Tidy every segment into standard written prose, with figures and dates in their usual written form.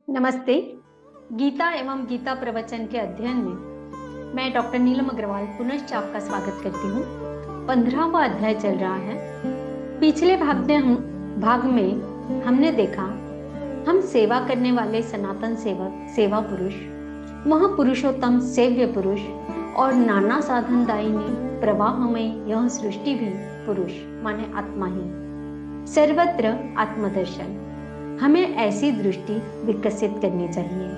नमस्ते। गीता एवं गीता प्रवचन के अध्ययन में मैं डॉक्टर नीलम अग्रवाल पुनश्च आपका स्वागत करती हूँ। 15वां अध्याय चल रहा है। पिछले भाग में हमने देखा हम सेवा करने वाले सनातन सेवक, सेवा पुरुष, महापुरुषोत्तम सेव्य पुरुष और नाना साधनदायिनी प्रवाहमय यह सृष्टि भी पुरुष माने आत्मा ही, सर्वत्र आत्मदर्शन, हमें ऐसी दृष्टि विकसित करनी चाहिए।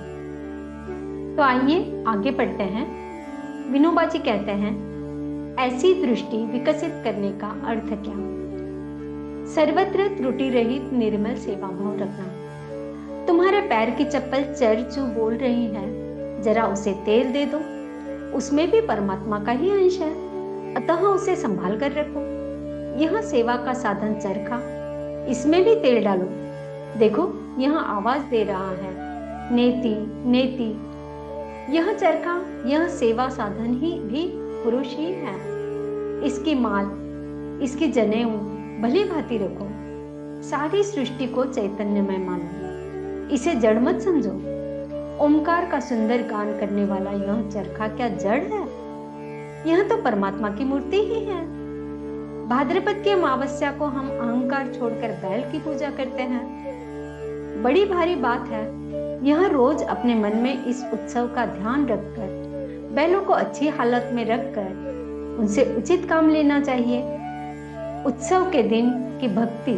तो आइए आगे पढ़ते हैं। विनोबा जी कहते हैं, ऐसी दृष्टि विकसित करने का अर्थ क्या? सर्वत्र त्रुटि रहित निर्मल सेवा भाव रखना। तुम्हारे पैर की चप्पल चरचू बोल रही है, जरा उसे तेल दे दो, उसमें भी परमात्मा का ही अंश है, अतः उसे संभाल कर रखो। यह सेवा का साधन चरखा, इसमें भी तेल डालो, देखो यह आवाज दे रहा है, नेति नेति। यह चरखा, यह सेवा साधन ही भी पुरुष ही है। इसकी माल, इसकी जनेऊ भली भांति रखो। सारी सृष्टि को चैतन्यमय मानो, इसे जड़ मत समझो। ओमकार का सुंदर गान करने वाला यह चरखा क्या जड़ है? यह तो परमात्मा की मूर्ति ही है। भाद्रपद की अमावस्या को हम अहंकार छोड़कर बैल की पूजा करते हैं। बड़ी भारी बात है। यह रोज अपने मन में इस उत्सव का ध्यान रखकर, बैलों को अच्छी हालत में रखकर उनसे उचित काम लेना चाहिए। उत्सव के दिन की भक्ति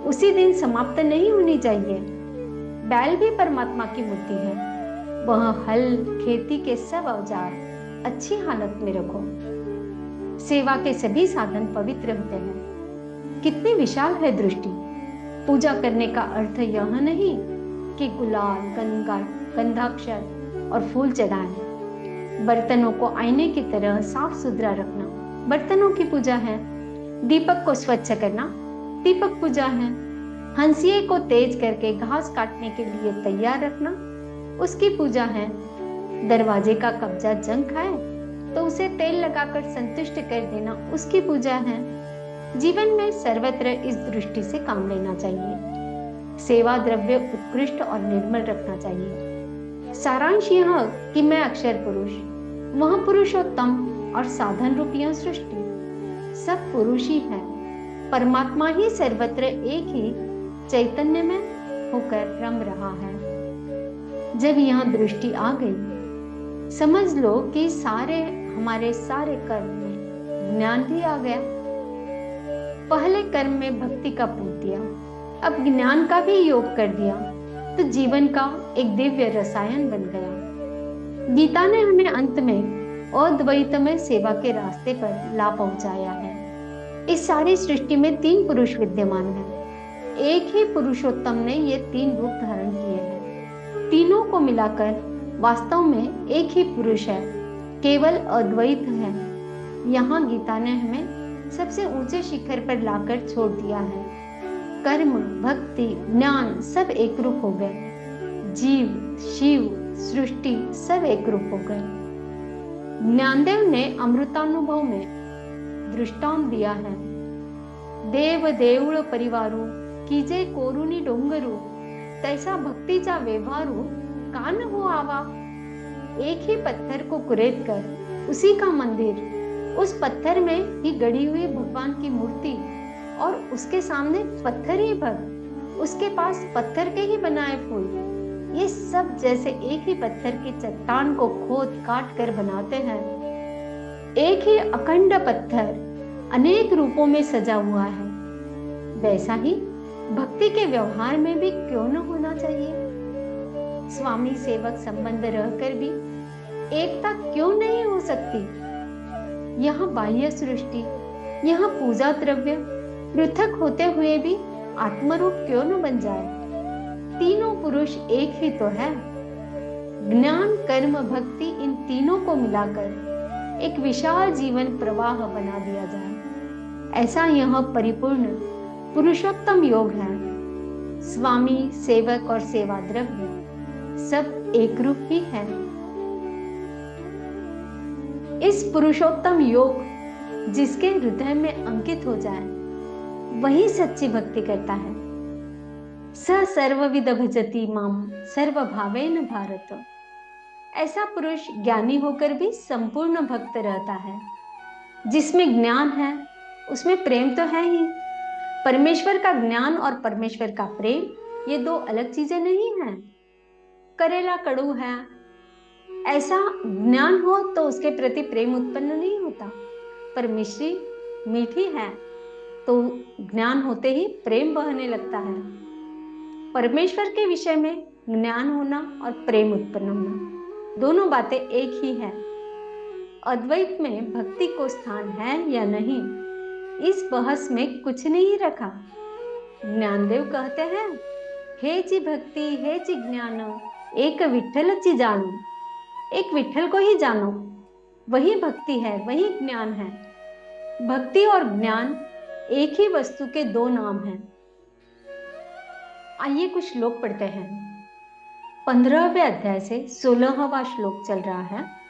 उसी दिन समाप्त नहीं होनी चाहिए। बैल भी परमात्मा की मूर्ति है। वह हल, खेती के सब औजार अच्छी हालत में रखो। सेवा के सभी साधन पवित्र होते हैं। कितनी विशाल है दृष्टि। पूजा करने का अर्थ यह नहीं कि गुलाल, गंधाक्षर और फूल चढ़ाएं। बर्तनों को आईने की तरह साफ सुथरा रखना बर्तनों की पूजा है। दीपक को स्वच्छ करना दीपक पूजा है। हंसिए को तेज करके घास काटने के लिए तैयार रखना उसकी पूजा है। दरवाजे का कब्जा जंग खाए तो उसे तेल लगाकर संतुष्ट कर देना उसकी पूजा है। जीवन में सर्वत्र इस दृष्टि से काम लेना चाहिए। सेवा द्रव्य उत्कृष्ट और निर्मल रखना चाहिए। सारांश यह कि मैं अक्षर पुरुष, महापुरुषोत्तम और साधन रूपी सृष्टि सब पुरुष ही है। परमात्मा ही सर्वत्र एक ही चैतन्य में होकर रम रहा है। जब यह दृष्टि आ गई, समझ लो कि हमारे सारे कर्म में ज्ञान भी आ गया। पहले कर्म में भक्ति का पूत दिया, अब ज्ञान का भी योग कर दिया, तो जीवन का एक दिव्य रसायन बन गया। गीता ने हमें अंत में अद्वैतमय सेवा के रास्ते पर ला पहुंचाया है। इस सारी सृष्टि में 3 पुरुष विद्यमान हैं। एक ही पुरुषोत्तम ने ये 3 रूप धारण किए हैं। तीनों को मिलाकर वास्तव में एक ही पुरुष है, केवल अद्वैत है। यहाँ गीता ने हमें सबसे ऊंचे शिखर पर लाकर छोड़ दिया है। कर्म, भक्ति, ज्ञान सब एक रूप हो गए। जीव, शिव, सृष्टि सब एक रूप हो गए। ज्ञानदेव ने अमृतानुभव में दृष्टांत दिया है। देव देऊळ परिवारू कीजे कोरुनी डोंगरू, तैसा भक्तीचा व्यवहारू कान हो आवा। एक ही पत्थर को कुरेद कर उसी का मंदिर, उस पत्थर में ही गड़ी हुई भगवान की मूर्ति और उसके सामने पत्थर ही भक्त, उसके पास पत्थर के ही बनाए फूल, ये सब जैसे एक ही पत्थर की चट्टान को खोद काट कर बनाते हैं। एक ही अखंड पत्थर अनेक रूपों में सजा हुआ है। वैसा ही भक्ति के व्यवहार में भी क्यों न होना चाहिए। स्वामी सेवक संबंध रहकर भी एकता क्यों नहीं हो सकती। यहाँ बाह्य सृष्टि, यहाँ पूजा द्रव्य पृथक होते हुए भी आत्मरूप क्यों न बन जाए। तीनों पुरुष एक ही तो है। ज्ञान, कर्म, भक्ति, इन तीनों को मिलाकर एक विशाल जीवन प्रवाह बना दिया जाए, ऐसा यह परिपूर्ण पुरुषोत्तम योग है। स्वामी, सेवक और सेवा द्रव्य सब एक रूप ही है। इस पुरुषोत्तम योग जिसके हृदय में अंकित हो जाए, वही सच्ची भक्ति करता है। स सर्वविद भजति माम सर्वभावेन भारत। ऐसा पुरुष ज्ञानी होकर भी संपूर्ण भक्त रहता है। जिसमें ज्ञान है उसमें प्रेम तो है ही। परमेश्वर का ज्ञान और परमेश्वर का प्रेम ये दो अलग चीजें नहीं हैं। करेला कड़ू है, ऐसा ज्ञान हो तो उसके प्रति प्रेम उत्पन्न नहीं होता। पर मिश्री मीठी है तो ज्ञान होते ही प्रेम बहने लगता है। परमेश्वर के विषय में ज्ञान होना और प्रेम उत्पन्न होना दोनों बातें एक ही है। अद्वैत में भक्ति को स्थान है या नहीं, इस बहस में कुछ नहीं रखा। ज्ञानदेव कहते हैं, हे जी भक्ति हे जी ज्ञान, एक विठ्ठल ची जानो। एक विठ्ठल को ही जानो, वही भक्ति है, वही ज्ञान है। भक्ति और ज्ञान एक ही वस्तु के दो नाम हैं। आइए कुछ श्लोक पढ़ते हैं। 15वें अध्याय से 16वां श्लोक चल रहा है।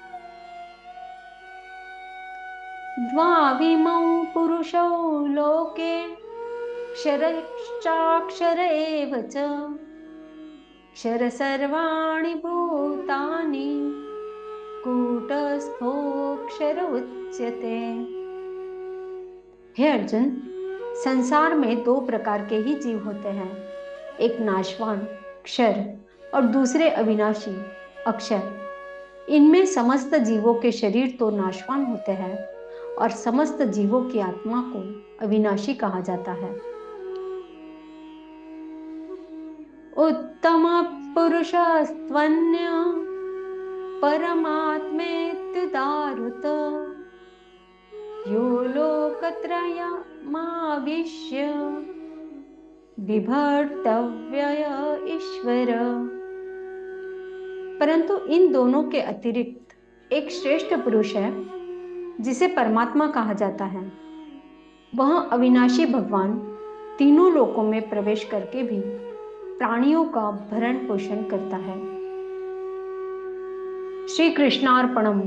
द्वाविमौ पुरुषौ लोके क्षरश्चाक्षर एव च क्षर सर्वाणि भूतानि कूटस्थोऽक्षर उच्यते। हे अर्जुन, संसार में दो प्रकार के ही जीव होते हैं, एक नाशवान क्षर और दूसरे अविनाशी अक्षर। इनमें समस्त जीवों के शरीर तो नाशवान होते हैं और समस्त जीवों की आत्मा को अविनाशी कहा जाता है। उत्तम पुरुषस्त्वन्य परमात्मेत्युदाहृत यो लोकत्रयमाविश्य बिभर्तव्यय ईश्वर। परंतु इन दोनों के अतिरिक्त एक श्रेष्ठ पुरुष है जिसे परमात्मा कहा जाता है। वह अविनाशी भगवान तीनों लोकों में प्रवेश करके भी प्राणियों का भरण पोषण करता है। श्री कृष्णार्पणम।